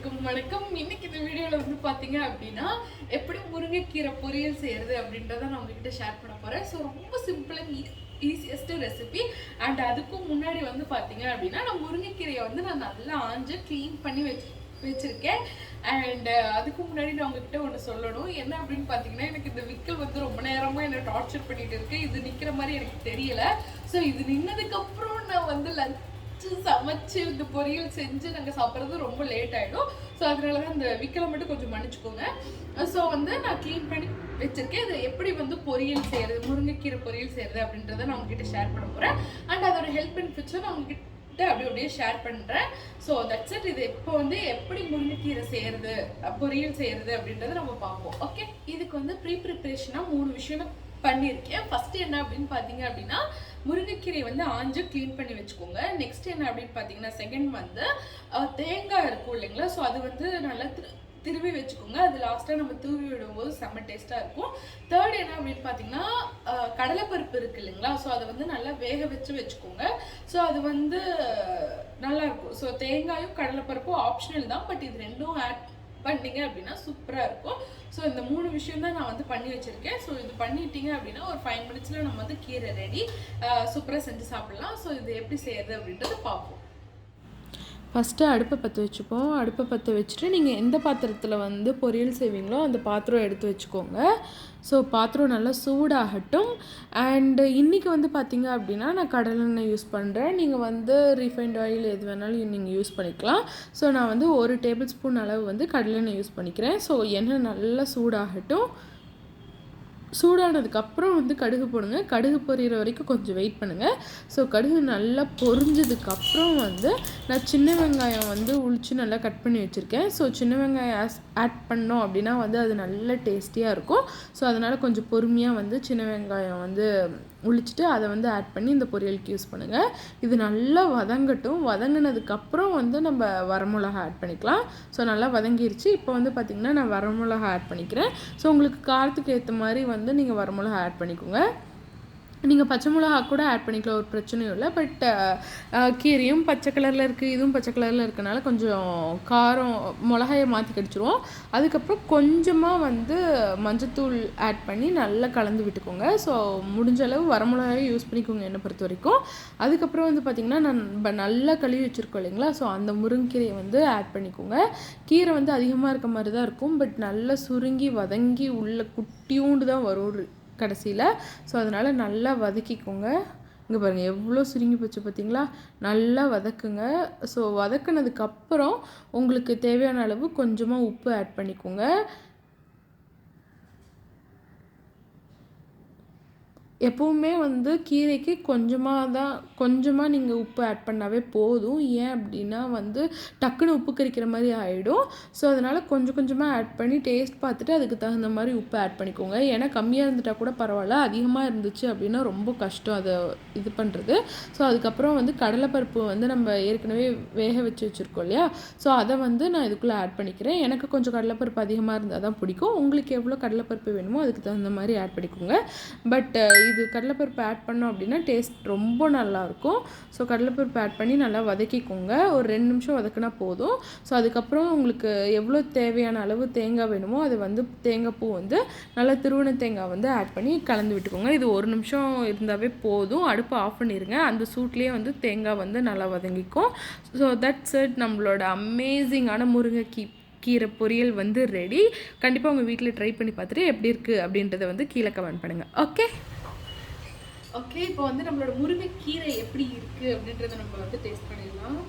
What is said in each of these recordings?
அனைவருக்கும் வணக்கம். இன்னைக்கு இந்த வீடியோல வந்து பாத்தீங்க அப்படின்னா எப்படி முருங்கைக்கீரை பொரியல் செய்யறது அப்படின்றத நான் உங்ககிட்ட ஷேர் பண்ண போறேன். ஸோ ரொம்ப simple and easiest recipe. And அதுக்கும் முன்னாடி வந்து பாத்தீங்க அப்படின்னா நான் முருங்கைக்கீரையை வந்து நான் நல்லா ஆஞ்சு க்ளீன் பண்ணி வச்சிருக்கேன். அண்ட் அதுக்கு முன்னாடி நான் உங்ககிட்ட ஒன்று சொல்லணும். என்ன அப்படின்னு பார்த்தீங்கன்னா, எனக்கு இந்த விக்கல் வந்து ரொம்ப நேரமாக என்னை டார்ச்சர் பண்ணிட்டு இருக்கு. இது நிற்கிற மாதிரி எனக்கு தெரியல. ஸோ இது நின்னதுக்கப்புறம் நான் வந்து சமைச்சு இந்த பொரியல் செஞ்சு நாங்கள் சாப்பிட்றது ரொம்ப லேட் ஆகிடும். ஸோ அதனால தான் இந்த விக்கலை மட்டும் கொஞ்சம் மன்னிச்சுக்கோங்க. ஸோ வந்து நான் க்ளீன் பண்ணி வச்சிருக்கேன். இதை எப்படி வந்து பொரியல் செய்யறது, முருங்கைக்கீரை பொரியல் செய்யறது அப்படின்றத நான் உங்ககிட்ட ஷேர் பண்ண போகிறேன். அண்ட் அதோட ஹெல்ப் பெனிஃபிட்ஸும் நான் உங்ககிட்ட அப்படியே ஷேர் பண்றேன். So that's it. இது இப்போ வந்து எப்படி முருங்கைக்கீரை செய்யறது, பொரியல் செய்யறது அப்படின்றத நம்ம பார்ப்போம். ஓகே, இதுக்கு வந்து ப்ரிப்பரேஷனா 3 விஷயம் பண்ணியிருக்கேன். ஃபர்ஸ்ட் என்ன அப்படின்னு பார்த்தீங்க அப்படின்னா, முருங்கைக்கீரை வந்து ஆஞ்சு க்ளீன் பண்ணி வச்சுக்கோங்க. நெக்ஸ்ட் என்ன அப்படின்னு பார்த்தீங்கன்னா, செகண்ட் வந்து தேங்காய் இருக்கும் இல்லைங்களா, ஸோ அது வந்து நல்லா திருவி வச்சுக்கோங்க. அது லாஸ்ட்டாக நம்ம தூவி விடும்போது செம்ம டேஸ்ட்டாக இருக்கும். தேர்ட் என்ன அப்படின்னு பார்த்தீங்கன்னா, கடலைப்பருப்பு இருக்கு இல்லைங்களா, ஸோ அதை வந்து நல்லா வேக வச்சுக்கோங்க. ஸோ அது வந்து நல்லாயிருக்கும். ஸோ தேங்காயும் கடலைப்பருப்பும் ஆப்ஷனல் தான், பட் இது ரெண்டும் ஆட் பண்ணிங்க அப்படின்னா சூப்பராக இருக்கும். ஸோ இந்த 3 விஷயம் தான் நான் வந்து பண்ணி வச்சுருக்கேன். ஸோ இது பண்ணிட்டீங்க அப்படின்னா ஒரு 5 மினிட்ஸில் நம்ம வந்து கீரை ரெடி, சூப்பராக செஞ்சு சாப்பிட்லாம். ஸோ இது எப்படி செய்யறது அப்படின்றத பார்ப்போம். ஃபஸ்ட்டு அடுப்பை பற்ற வச்சுப்போம். அடுப்பை பற்ற வச்சுட்டு நீங்கள் எந்த பாத்திரத்தில் வந்து பொரியல் செய்வீங்களோ அந்த பாத்திரம் எடுத்து வச்சுக்கோங்க. ஸோ பாத்திரம் நல்லா சூடாகட்டும். அண்டு இன்றைக்கி வந்து பார்த்திங்க அப்படின்னா நான் கடலெண்ணெய் யூஸ் பண்ணுறேன். நீங்கள் வந்து ரீஃபைண்ட் ஆயில் எது வேணாலும் நீங்கள் யூஸ் பண்ணிக்கலாம். ஸோ நான் வந்து 1 டேபிள் ஸ்பூன் அளவு வந்து கடலெண்ணெய் யூஸ் பண்ணிக்கிறேன். ஸோ எண்ணெய் நல்லா சூடாகட்டும். சூடானதுக்கப்புறம் வந்து கடுகு போடுங்க. கடுகு பொரியிற வரைக்கும் கொஞ்சம் வெயிட் பண்ணுங்கள். ஸோ கடுகு நல்லா பொரிஞ்சதுக்கப்புறம் வந்து நான் சின்ன வெங்காயம் வந்து உளித்து நல்லா கட் பண்ணி வச்சுருக்கேன். ஸோ சின்ன வெங்காயம் ஆட் பண்ணோம் அப்படின்னா வந்து அது நல்ல டேஸ்டியாக இருக்கும். ஸோ அதனால் கொஞ்சம் பொறுமையாக வந்து சின்ன வெங்காயம் வந்து உளிச்சிட்டு அதை வந்து ஆட் பண்ணி இந்த பொரியலுக்கு யூஸ் பண்ணுங்கள். இது நல்லா வதங்கட்டும். வதங்கினதுக்கப்புறம் வந்து நம்ம வரமிளகா ஆட் பண்ணிக்கலாம். ஸோ நல்லா வதங்கிருச்சு. இப்போ வந்து பார்த்திங்கன்னா நான் வரமிளகா ஆட் பண்ணிக்கிறேன். ஸோ உங்களுக்கு காரத்துக்கு ஏற்ற மாதிரி வந்து நீங்கள் வரமிளகா ஆட் பண்ணிக்கோங்க. நீங்கள் பச்சை மிளகா கூட ஆட் பண்ணிக்கலாம், ஒரு பிரச்சனையும் இல்லை. பட் கீரையும் பச்சை கலரில் இருக்குது, இதுவும் பச்சை கலரில் இருக்கனால கொஞ்சம் காரம் மிளகாயை மாற்றி கடிச்சிருவோம். அதுக்கப்புறம் கொஞ்சமாக வந்து மஞ்சத்தூள் ஆட் பண்ணி நல்லா கலந்து விட்டுக்கோங்க. ஸோ முடிஞ்ச அளவு வரமிளகாயை யூஸ் பண்ணிக்கோங்க என்னை பொறுத்த வரைக்கும். அதுக்கப்புறம் வந்து பார்த்திங்கன்னா நம்ம நல்லா கழுவி வச்சுருக்கோம் இல்லைங்களா, ஸோ அந்த முருங்கீரையை வந்து ஆட் பண்ணிக்கோங்க. கீரை வந்து அதிகமாக இருக்க மாதிரி தான் இருக்கும், பட் நல்லா சுருங்கி வதங்கி உள்ள குட்டியூண்டு தான் வரும் கடைசியில். ஸோ அதனால் நல்லா வதக்கிக்கோங்க. இங்கே பாருங்கள் எவ்வளோ சுருங்கி போச்சு பார்த்தீங்களா. நல்லா வதக்குங்க. ஸோ வதக்குனதுக்கப்புறம் உங்களுக்கு தேவையான அளவு கொஞ்சமாக உப்பு ஆட் பண்ணிக்கோங்க. எப்போவுமே வந்து கீரைக்கு கொஞ்சமாக நீங்கள் உப்பு ஆட் பண்ணாவே போதும். ஏன் அப்படின்னா வந்து டக்குன்னு உப்பு கரிக்கிற மாதிரி ஆகிடும். ஸோ அதனால் கொஞ்சமாக ஆட் பண்ணி டேஸ்ட் பார்த்துட்டு அதுக்கு தகுந்த மாதிரி உப்பு ஆட் பண்ணிக்கோங்க. ஏன்னா கம்மியாக இருந்துட்டால் கூட பரவாயில்ல, அதிகமாக இருந்துச்சு அப்படின்னா ரொம்ப கஷ்டம் அதை இது பண்ணுறது. ஸோ அதுக்கப்புறம் வந்து கடலைப்பருப்பு வந்து நம்ம ஏற்கனவே வேக வச்சுருக்கோம் இல்லையா, ஸோ அதை வந்து நான் இதுக்குள்ளே ஆட் பண்ணிக்கிறேன். எனக்கு கொஞ்சம் கடலைப்பருப்பு அதிகமாக இருந்தால் தான் பிடிக்கும். உங்களுக்கு எவ்வளோ கடலைப்பருப்பு வேணுமோ அதுக்கு தகுந்த மாதிரி ஆட் பண்ணிக்கோங்க. பட் இது கடலைப்பருப்பு ஆட் பண்ணோம் அப்படின்னா டேஸ்ட் ரொம்ப நல்லாயிருக்கும். ஸோ கடலைப்பருப்பு ஆட் பண்ணி நல்லா வதக்கிக்கோங்க. ஒரு 2 நிமிஷம் வதக்கினா போதும். ஸோ அதுக்கப்புறம் உங்களுக்கு எவ்வளோ தேவையான அளவு தேங்காய் வேணுமோ அது வந்து தேங்காய் பூ வந்து நல்லா திருவண்ண தேங்காய் வந்து ஆட் பண்ணி கலந்து விட்டுக்கோங்க. இது 1 நிமிஷம் இருந்தாவே போதும். அடுப்பை ஆஃப் பண்ணிடுங்க. அந்த சூட்லேயே வந்து தேங்காய் வந்து நல்லா வதங்கிக்கும். So that's it. நம்மளோட அமேசிங்கான முருங்கைக்கீரை பொரியல் வந்து ரெடி. கண்டிப்பாக உங்கள் வீட்டில் ட்ரை பண்ணி பார்த்துட்டு எப்படி இருக்குது அப்படின்றத வந்து கீழே கமெண்ட் பண்ணுங்கள். ஓகே, இப்போ வந்து நம்மளோட முருங்கைக்கீரை எப்படி இருக்கு அப்படின்றத நம்ம வந்து டேஸ்ட் பண்ணிடலாம்.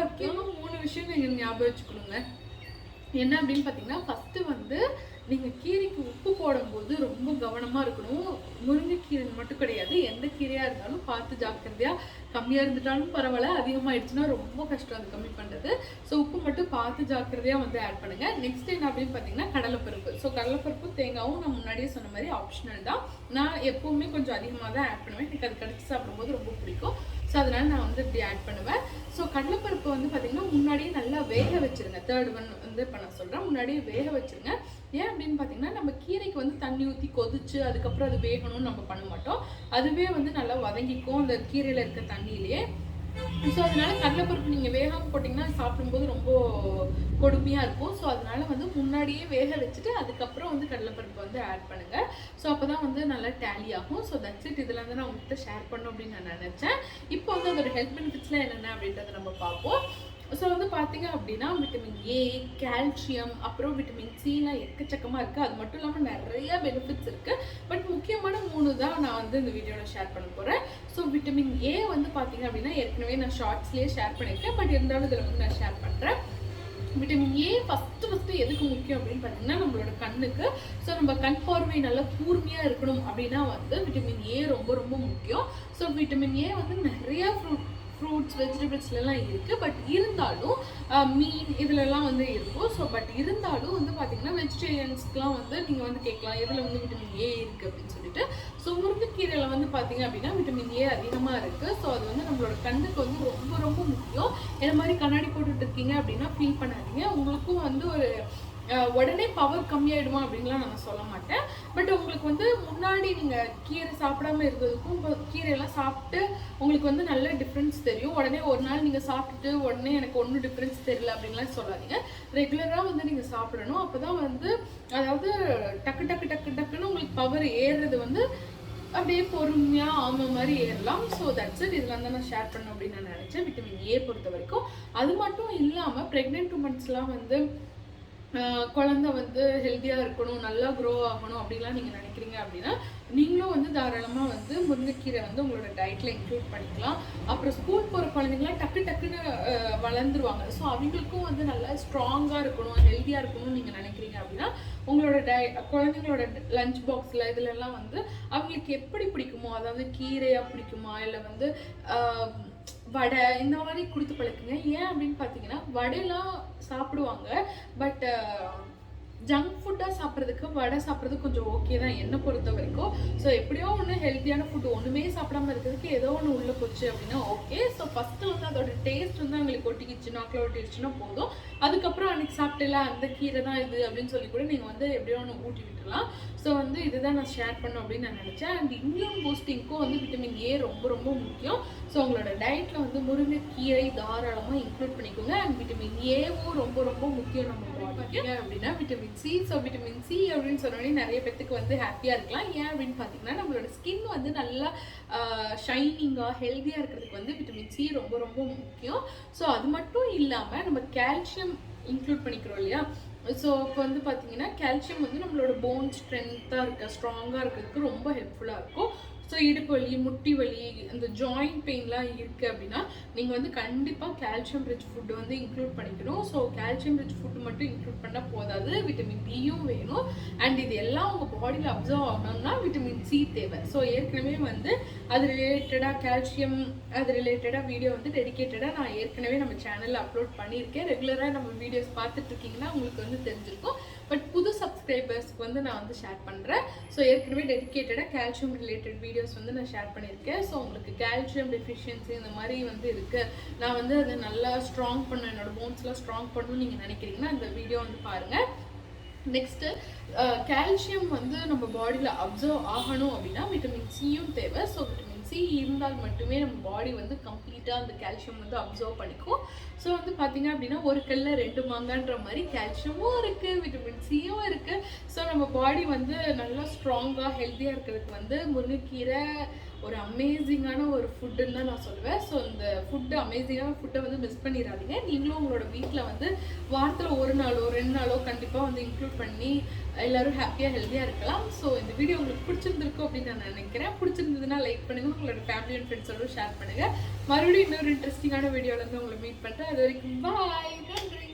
முக்கியமாக 3 விஷயம் நீங்கள் ஞாபகம் வச்சுக்கணுங்க. என்ன அப்படின்னு பார்த்தீங்கன்னா, ஃபஸ்ட்டு வந்து நீங்கள் கீரைக்கு உப்பு போடும்போது ரொம்ப கவனமாக இருக்கணும். முருங்கைக்கீரை மட்டும் கிடையாது, எந்த கீரையாக இருந்தாலும் பார்த்து ஜாக்கிரதையாக, கம்மியாக இருந்துட்டாலும் பரவாயில்ல, அதிகமாகிடுச்சுன்னா ரொம்ப கஷ்டம் அது கம்மி பண்ணுறது. ஸோ உப்பு மட்டும் பார்த்து ஜாக்கிரதையாக வந்து ஆட் பண்ணுங்கள். நெக்ஸ்ட் என்ன அப்படின்னு பார்த்தீங்கன்னா கடலைப்பருப்பு. ஸோ கடலைப்பருப்பு தேங்காயும் நான் முன்னாடியே சொன்ன மாதிரி ஆப்ஷனல் தான். நான் எப்போவுமே கொஞ்சம் அதிகமாக தான் ஆட் பண்ணுவேன், எனக்கு அது கடிச்சு சாப்பிடும்போது ரொம்ப பிடிக்கும். ஸோ அதனால் நான் வந்து இப்படி ஆட் பண்ணுவேன். ஸோ கடலைப்பருப்பு வந்து பார்த்திங்கன்னா முன்னாடியே நல்லா வேக வச்சுருங்க. தேர்ட் ஒன் வந்து இப்போ நான் சொல்கிறேன், முன்னாடியே வேக வச்சுருங்க. ஏன் அப்படின்னு பார்த்தீங்கன்னா நம்ம கீரைக்கு வந்து தண்ணி ஊற்றி கொதிச்சு அதுக்கப்புறம் அது வேகணும்னு நம்ம பண்ண மாட்டோம். அதுவே வந்து நல்லா வதங்கிக்கும் அந்த கீரையில் இருக்க தண்ணியிலேயே. ஸோ அதனால கடலைப்பருப்பு நீங்கள் வேகாமல் போட்டிங்கன்னா சாப்பிடும்போது ரொம்ப கொடுமையாக இருக்கும். ஸோ அதனால வந்து முன்னாடியே வேக வச்சுட்டு அதுக்கப்புறம் வந்து கடலைப்பருப்பு வந்து ஆட் பண்ணுங்கள். ஸோ அப்போ தான் வந்து நல்லா டேலி ஆகும். So that's it. இதில் வந்து நான் உங்கள்கிட்ட ஷேர் பண்ணணும் அப்படின்னு நான் நினச்சேன். இப்போ வந்து அதோட ஹெல்த் பெனிஃபிட்ஸ்லாம் என்னென்ன அப்படின்றத நம்ம பார்ப்போம். ஸோ வந்து பார்த்தீங்க அப்படின்னா விட்டமின் ஏ, கால்சியம், அப்புறம் விட்டமின் சிலாம் எக்கச்சக்கமாக இருக்குது. அது மட்டும் இல்லாமல் நிறைய பெனிஃபிட்ஸ் இருக்குது. பட் முக்கியமான 3 தான் நான் வந்து இந்த வீடியோவில் ஷேர் பண்ண போகிறேன். ஸோ விட்டமின் ஏ வந்து பார்த்தீங்க அப்படின்னா ஏற்கனவே நான் ஷார்ட்ஸ்லேயே ஷேர் பண்ணியிருக்கேன். பட் இருந்தாலும் இதில் வந்து நான் ஷேர் பண்ணுறேன். விட்டமின் ஏ ஃபஸ்ட்டு எதுக்கு முக்கியம் அப்படின்னு பார்த்தீங்கன்னா நம்மளோட கண்ணுக்கு. ஸோ நம்ம கண் பார்வை நல்லா கூர்மையாக இருக்கணும் அப்படின்னா வந்து விட்டமின் ஏ ரொம்ப ரொம்ப முக்கியம். ஸோ விட்டமின் ஏ வந்து நிறையா ஃப்ரூட்ஸ் வெஜிடபிள்ஸ்லாம் இருக்குது. பட் இருந்தாலும் மீன் இதிலெல்லாம் வந்து இருக்கும். ஸோ பட் இருந்தாலும் வந்து பார்த்திங்கன்னா வெஜிடேரியன்ஸ்க்குலாம் வந்து நீங்கள் வந்து கேட்கலாம் எதில் வந்து விட்டமின் ஏ இருக்குது அப்படின்னு சொல்லிட்டு. ஸோ முருங்கைக்கீரையில் வந்து பார்த்திங்க அப்படின்னா விட்டமின் ஏ அதிகமாக இருக்குது. ஸோ அது வந்து நம்மளோட கண்ணுக்கு வந்து ரொம்ப ரொம்ப முக்கியம். இந்த மாதிரி கண்ணாடி போட்டுட்டு இருக்கீங்க அப்படின்னா ஃபீல் பண்ணாதீங்க. உங்களுக்கும் வந்து ஒரு உடனே பவர் கம்மியாயிடுமா அப்படின்லாம் நான் சொல்ல மாட்டேன். பட் உங்களுக்கு வந்து முன்னாடி நீங்கள் கீரை சாப்பிடாம இருந்ததுக்கும் இப்போ கீரையெல்லாம் சாப்பிட்டு உங்களுக்கு வந்து நல்ல டிஃப்ரென்ஸ் தெரியும். உடனே ஒரு நாள் நீங்கள் சாப்பிட்டுட்டு உடனே எனக்கு ஒன்றும் டிஃப்ரென்ஸ் தெரியல அப்படின்லாம் சொல்லாதீங்க. ரெகுலராக வந்து நீங்கள் சாப்பிடணும். அப்போ தான் வந்து அதாவது டக்கு டக்கு டக்கு டக்குன்னு உங்களுக்கு பவர் ஏறுறது வந்து அப்படியே பொறுமையாக ஆமை மாதிரி ஏறலாம். So that's it. இதில் வந்து நான் ஷேர் பண்ணணும் அப்படின்னு நான் நினச்சேன் விட்டமின் ஏ பொறுத்த வரைக்கும். அது மட்டும் இல்லாமல் ப்ரெக்னென்ட் உமன்ஸ்லாம் வந்து குழந்தை வந்து ஹெல்த்தியாக இருக்கணும், நல்லா க்ரோ ஆகணும் அப்படின்லாம் நீங்கள் நினைக்கிறீங்க அப்படின்னா நீங்களும் வந்து தாராளமாக வந்து முருங்கைக்கீரை வந்து உங்களோட டயட்டில் இன்க்ளூட் பண்ணிக்கலாம். அப்புறம் ஸ்கூல் போகிற குழந்தைங்களாம் டக்குன்னு வளர்ந்துருவாங்க. ஸோ அவங்களுக்கும் வந்து நல்லா ஸ்ட்ராங்காக இருக்கணும், ஹெல்த்தியாக இருக்கணும்னு நீங்கள் நினைக்கிறீங்க அப்படின்னா உங்களோட குழந்தைங்களோட லஞ்ச் பாக்ஸில் இதுலலாம் வந்து அவங்களுக்கு எப்படி பிடிக்குமோ, அதாவது கீரையாக பிடிக்குமா இல்லை வந்து வடை இந்த மாதிரி கொடுத்து பழக்குங்க. ஏன் அப்படின்னு பார்த்தீங்கன்னா வடையெல்லாம் சாப்பிடுவாங்க. பட் ஜங்க் ஃபுட்டாக சாப்பிட்றதுக்கு வடை சாப்பிட்றது கொஞ்சம் ஓகே தான் என்னை பொறுத்த வரைக்கும். ஸோ எப்படியோ ஒன்று ஹெல்த்தியான ஃபுட்டு ஒன்றுமே சாப்பிடாம இருக்கிறதுக்கு ஏதோ ஒன்று உள்ளே போச்சு அப்படின்னா ஓகே. ஸோ ஃபஸ்ட்டு வந்து அதோட டேஸ்ட் வந்து அவங்களுக்கு ஒட்டிக்கிச்சு, நாக்கில் ஒட்டிடுச்சுன்னா போதும். அதுக்கப்புறம் அன்றைக்கி சாப்பிட்டல அந்த கீரை தான் இது அப்படின்னு சொல்லி கூட நீங்கள் வந்து எப்படியோ ஒன்று ஊட்டி விட்டுலாம். ஸோ வந்து இதுதான் நான் ஷேர் பண்ணணும் அப்படின்னு நான் நினச்சேன். அண்ட் இம்யூன் பூஸ்டிங்க்கும் வந்து விட்டமின் ஏ ரொம்ப ரொம்ப முக்கியம். ஸோ உங்களோட டயட்டில் வந்து முருங்கைக்கீரை தாராளமாக இன்க்ளூட் பண்ணிக்கோங்க. அண்ட் விட்டமின் ஏவும் ரொம்ப ரொம்ப முக்கியம். நம்ம பார்த்தீங்க அப்படின்னா vitamin C. So vitamin C அப்படின்னு சொன்னோடனே நிறைய பேத்துக்கு வந்து ஹாப்பியாக இருக்கலாம். ஏன் அப்படின்னு பார்த்தீங்கன்னா நம்மளோட ஸ்கின் வந்து நல்லா ஷைனிங்காக ஹெல்த்தியாக இருக்கிறதுக்கு வந்து விட்டமின் சி ரொம்ப ரொம்ப முக்கியம். ஸோ அது மட்டும் இல்லாமல் நம்ம கால்சியம் இன்க்ளூட் பண்ணிக்கிறோம் இல்லையா. ஸோ இப்போ வந்து பார்த்தீங்கன்னா கால்சியம் வந்து நம்மளோட போன் ஸ்ட்ரென்த்தாக இருக்க ஸ்ட்ராங்காக இருக்கிறதுக்கு ரொம்ப ஹெல்ப்ஃபுல்லாக இருக்கும். ஸோ இடுப்பு வலி, முட்டி வலி, அந்த ஜாயிண்ட் பெயின்லாம் இருக்குது அப்படின்னா நீங்கள் வந்து கண்டிப்பாக கால்சியம் ரிச் ஃபுட்டு வந்து இன்க்ளூட் பண்ணிக்கணும். ஸோ கால்சியம் ரிச் ஃபுட்டு மட்டும் இன்க்ளூட் பண்ணால் போதாது, விட்டமின் டியும் வேணும். அண்ட் இது எல்லாம் உங்கள் பாடியில் அப்சர்வ் ஆகணும்னா விட்டமின் சி தேவை. ஸோ ஏற்கனவே வந்து அது ரிலேட்டடாக கால்சியம் அது ரிலேட்டடாக வீடியோ வந்து டெடிக்கேட்டடாக நான் ஏற்கனவே நம்ம சேனலில் அப்லோட் பண்ணியிருக்கேன். ரெகுலராக நம்ம வீடியோஸ் பார்த்துட்டு இருக்கீங்கன்னா உங்களுக்கு வந்து தெரிஞ்சிருக்கும். பட் புது சப்ஸ்கிரைபர்ஸ்க்கு வந்து நான் வந்து ஷேர் பண்ணுறேன். ஸோ ஏற்கனவே டெடிக்கேட்டடாக கால்சியம் ரிலேட்டட் வீடியோஸ் வந்து நான் ஷேர் பண்ணியிருக்கேன். ஸோ உங்களுக்கு கால்சியம் டெஃபிஷியன்சி இந்த மாதிரி வந்து இருக்குது, நான் வந்து அதை நல்லா ஸ்ட்ராங் பண்ண என்னோடய போன்ஸ்லாம் ஸ்ட்ராங் பண்ணணும்னு நீங்கள் நினைக்கிறீங்கன்னா இந்த வீடியோ வந்து பாருங்கள். நெக்ஸ்ட்டு கால்சியம் வந்து நம்ம பாடியில் அப்சர்வ் ஆகணும் அப்படின்னா விட்டமின் சியும் தேவை. ஸோ விட்டமின் சி இருந்தால் மட்டுமே நம்ம பாடி வந்து கம்ப்ளீட்டாக அந்த கால்சியம் வந்து அப்சர்வ் பண்ணிக்கும். ஸோ வந்து பார்த்தீங்க அப்படின்னா ஒரு கல்லில் 2 மாங்கான்ற மாதிரி கால்சியமும் இருக்குது, விட்டமின் சியும் இருக்குது. ஸோ நம்ம பாடி வந்து நல்லா ஸ்ட்ராங்காக ஹெல்த்தியாக இருக்கிறதுக்கு வந்து முருங்கைக்கீரை ஒரு அமேசிங்கான ஒரு ஃபுட்டுன்னு தான் நான் சொல்லுவேன். ஸோ இந்த ஃபுட்டு அமேசிங்கான ஃபுட்டை வந்து மிஸ் பண்ணிடாதீங்க. நீங்களும் உங்களோட வீட்டில் வந்து வாரத்தில் 1 நாளோ 2 நாளோ கண்டிப்பாக வந்து இன்க்ளூட் பண்ணி எல்லோரும் ஹாப்பியாக ஹெல்த்தியாக இருக்கலாம். ஸோ இந்த வீடியோ உங்களுக்கு பிடிச்சிருந்துருக்கும் அப்படின்னு நான் நினைக்கிறேன். பிடிச்சிருந்ததுன்னா லைக் பண்ணுங்கள், உங்களோட ஃபேமிலி அண்ட் ஃப்ரெண்ட்ஸோட ஷேர் பண்ணுங்கள். மறுபடியும் இன்னொரு இன்ட்ரெஸ்டிங்கான வீடியோவில் வந்து உங்களை மீட் பண்ணுறேன். அது வரைக்கும் பாய், நன்றி.